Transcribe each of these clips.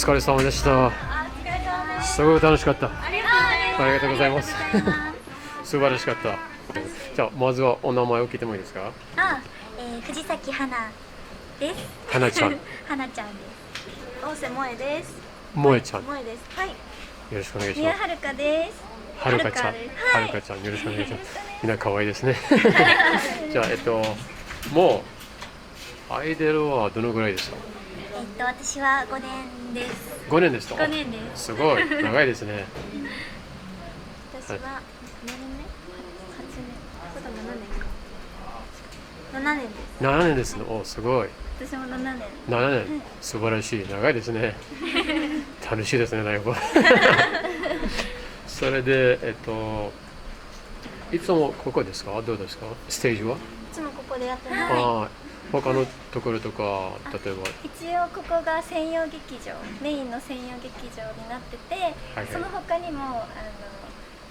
疲れ様でした。すごい楽しかった。ありがとうございます。素晴らしかった。じゃあまずはお名前を聞いてもいいですか？藤崎花です。花ちゃん。花ちゃんです。大瀬萌です。萌ちゃん。萌です。はい。よろしくお願いします。宮遥です。はるかちゃん。はるかちゃん、よろしくお願いします。みんな可愛いですね。じゃあもうアイドルはどのぐらいですか？私は5年です。5年ですか？5年です。すごい長いですね。私は何年目？8年。7年です。7年ですね。お、すごい。私も7年。7年、素晴らしい。長いですね。楽しいですね、なんか。それで、いつもここですか？どうですか？ステージは？いつもここでやってます。他のところとか、例えば一応ここが専用劇場、メインの専用劇場になってて、その他にも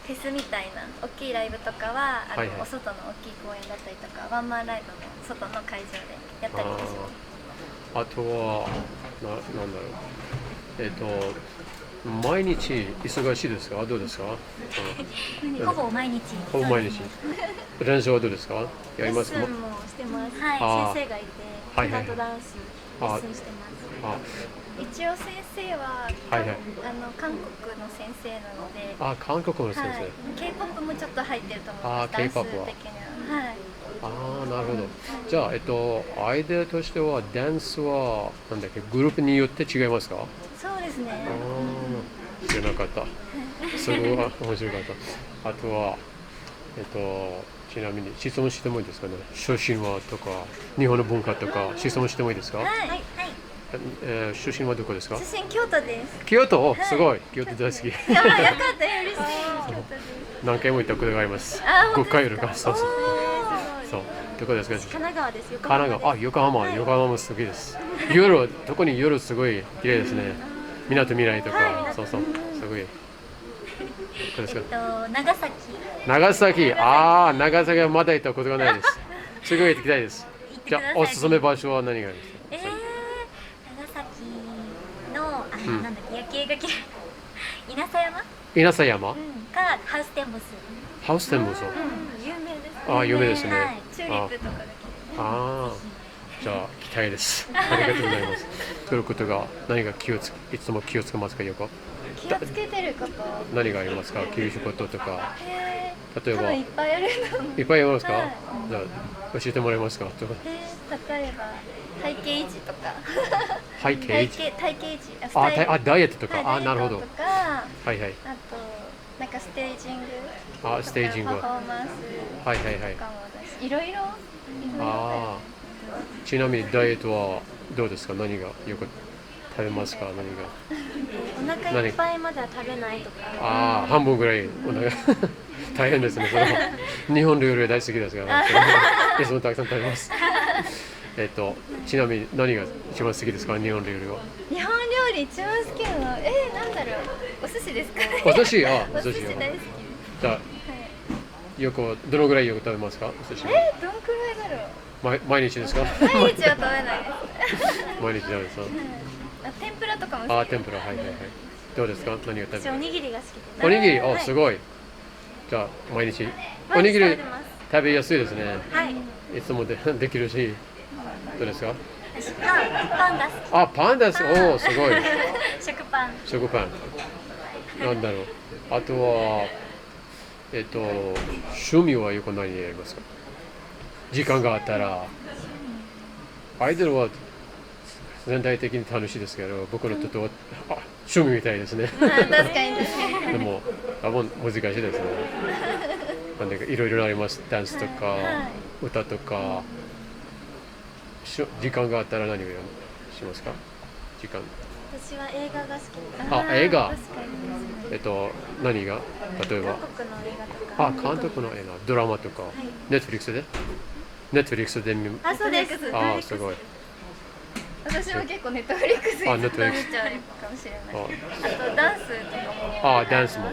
フェスみたいな大きいライブとかはお外の大きい公演だったりとか、ワンマンライブも外の会場でやったりもします。あとはなんだろう、毎日忙しいですか？どうですか？ほぼ毎日。ほぼ毎日。練習はどうですか？やりますか？レッスンもしてます。はい、先生がいて、ピラトダンスレッスンしてます。一応先生は韓国の先生なので、韓国の先生。K-POP もちょっと入ってると思います。ダンス的には。はい。なるほど。じゃあアイデアとしてはダンスはなんだっけ、グループによって違いますか？そうですね。知らなかった。すごい面白かった。あとはちなみに質問してもいいですかね。初心はとか日本の文化とか質問してもいいですか？はい。出身はどこですか？出身京都です。京都、すごい。京都大好き。よかった、嬉しい。何回も行ったことがあります。5回よりか。そう。どこですか？神奈川です。神奈川。横浜も好きです。夜、特に夜すごい綺麗ですね。港未来とか、すごい。長崎はまだ行ったことがないです。すごい行ってきたいです。じゃあおすすめ場所は何がありますか？長崎のなんだっけ、夜景が綺麗。稲佐山？かハウステンボス。ハウステンボス。有名です。有名ですね。チューリップとかが綺麗。じゃあ期待です。ありがとうございます。来ることが何がいつも気をつけますか？気をつけてること。何がありますか？厳しいこととか。例えば。いっぱいあるの。いっぱいありますか？じゃあ教えてもらえますか？例えば体型維持とか。体型維持。ダイエットとか。なるほど。あとなんかステージング。ステージング。パフォーマンス。とかもだし、いろいろ。ちなみにダイエットはどうですか？何がよく食べますか？お腹いっぱいまでは食べないとか。半分ぐらいお腹大変ですね。それは日本料理大好きですから、いつもたくさん食べます。ちなみに何が一番好きですか？日本料理は。日本料理一番好きなの、なんだろう、お寿司ですかね。お寿司、お寿司大好き。じゃあどのぐらいよく食べますか？お寿司。どのくらいだろう。毎日ですか？毎日は食べないです。毎日食べます。天ぷらとかも好き。天ぷら、どうですか？何が食べますか？おにぎりが好きです。おにぎり、すごい。じゃあ毎日おにぎり食べやすいですね。いつもできるし。どうですか？パンが好き。パンです。すごい。食パン。なんだろう。あとは趣味はよく何やりますか？時間があったら。アイドルは全体的に楽しいですけど、僕のとっては趣味みたいですね。確かに。でも多分難しいですね。なんでかいろいろあります。ダンスとか歌とか。時間があったら何をしますか？時間。私は映画が好きです。映画。何が？例えば。韓国の映画、ドラマとか。ネットフリックスで見ます。そうです。すごい。私も結構ネットフリックスで見ちゃうかもしれない。あとダンスとかも。ダンスも。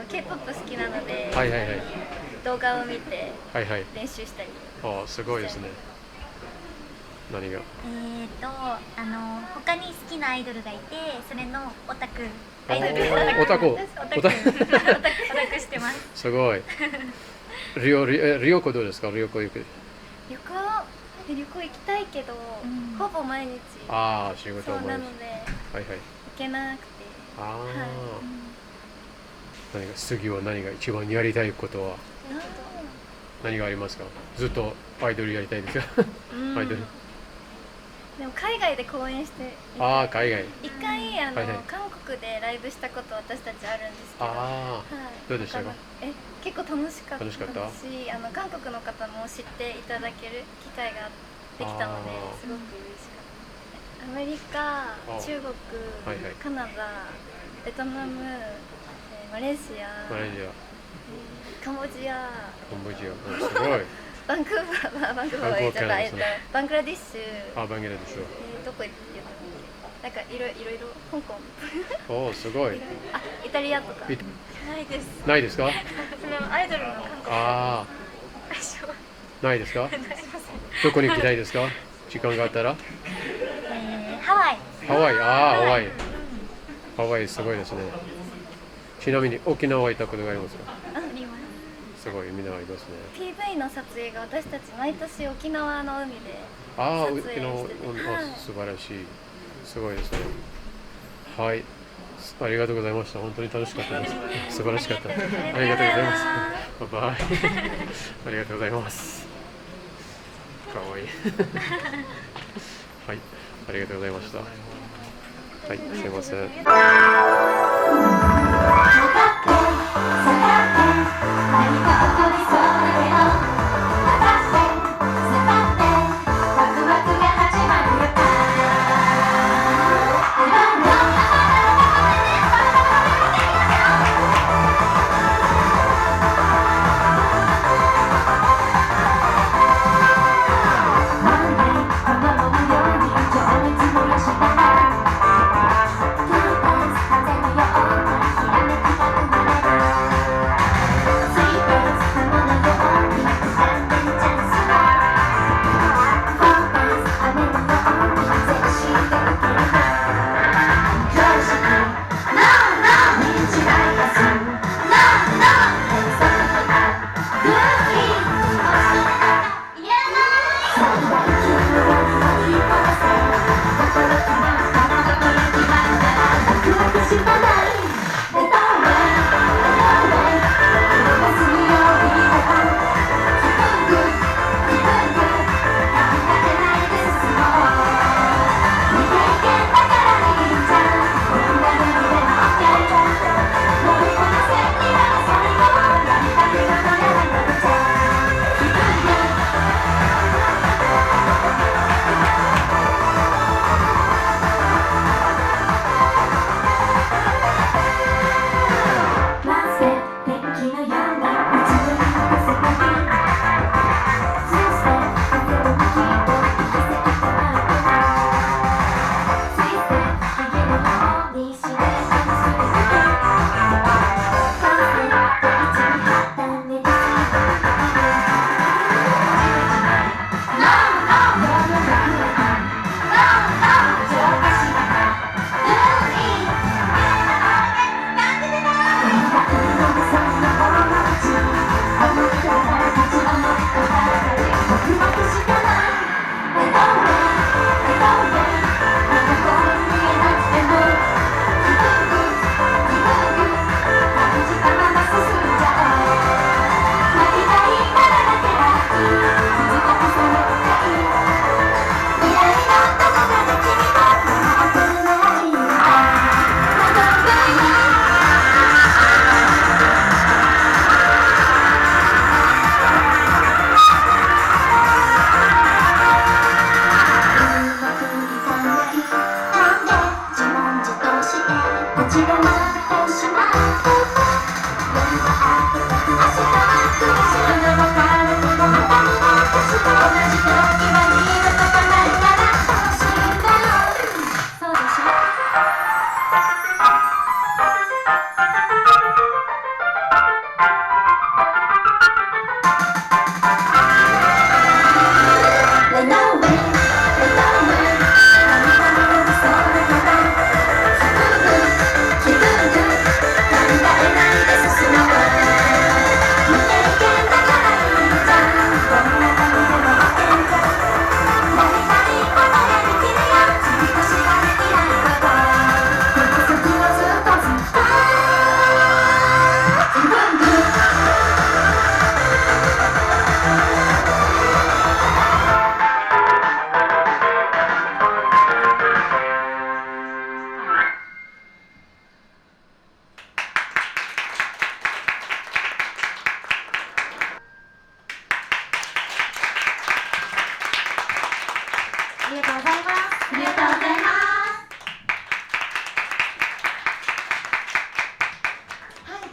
K-POP 好きなので。動画を見て練習したり。すごいですね。何が他に好きなアイドルがいて、それのオタクアイドルオタクしてます。すごい。リオコどうですか？リオコ行く。旅行行きたいけど、ほぼ毎日仕事はそうなので、行けなくて。何が次は何が一番やりたいことは何がありますか？ずっとアイドルやりたいですか？アイドル。でも海外で公演して海外一回韓国でライブしたこと私たちあるんですけど、どうでしたか？結構楽しかったし、楽しかった韓国の方も知っていただける機会ができたのですごく嬉しかった。アメリカ、中国、カナダ、ベトナム、マレーシア、カンボジア、すごい。バンクーバーは言っちゃった。バングラディッシュ。バングラディッシュ。どこ行ったっけ？なんかいろいろ香港。すごい。イタリアとか。ないです。ないですか？そのアイドルの韓国。ないですか？どこに行きたいですか？時間があったら。ハワイ。ハワイすごいですね。ちなみに沖縄は行ったことがありますか？すごいみんなありますね。PV の撮影が私たち毎年沖縄の海で撮影してて、素晴らしい。すごいですね。はい。ありがとうございました。本当に楽しかったです。素晴らしかった。ありがとうございます。バイバイ。ありがとうございます。かわいい。はい。ありがとうございました。はい、すいません。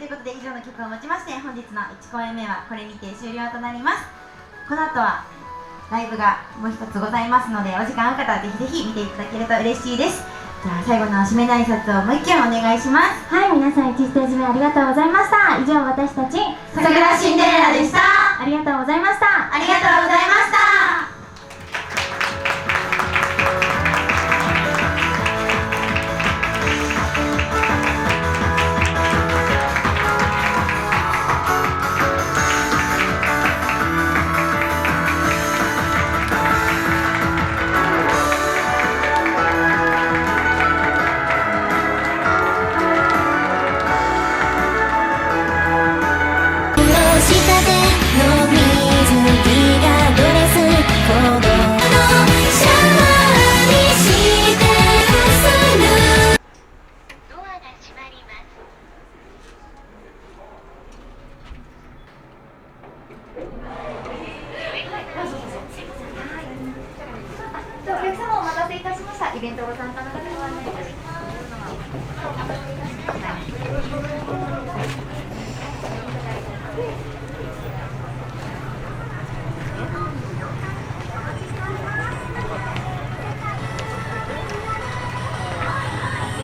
ということで以上の曲をもちまして本日の1公演目はこれにて終了となります。この後はライブがもう一つございますので、お時間ある方はぜひぜひ見ていただけると嬉しいです。じゃあ最後の締めの挨拶をもう一件お願いします。はい、皆さん1ステージ目ありがとうございました。以上、私たち桜シンデレラでした。ありがとうございました。ありがとうございました。お客様お待たせいたしました。イベントご参加の方ご案内いたします。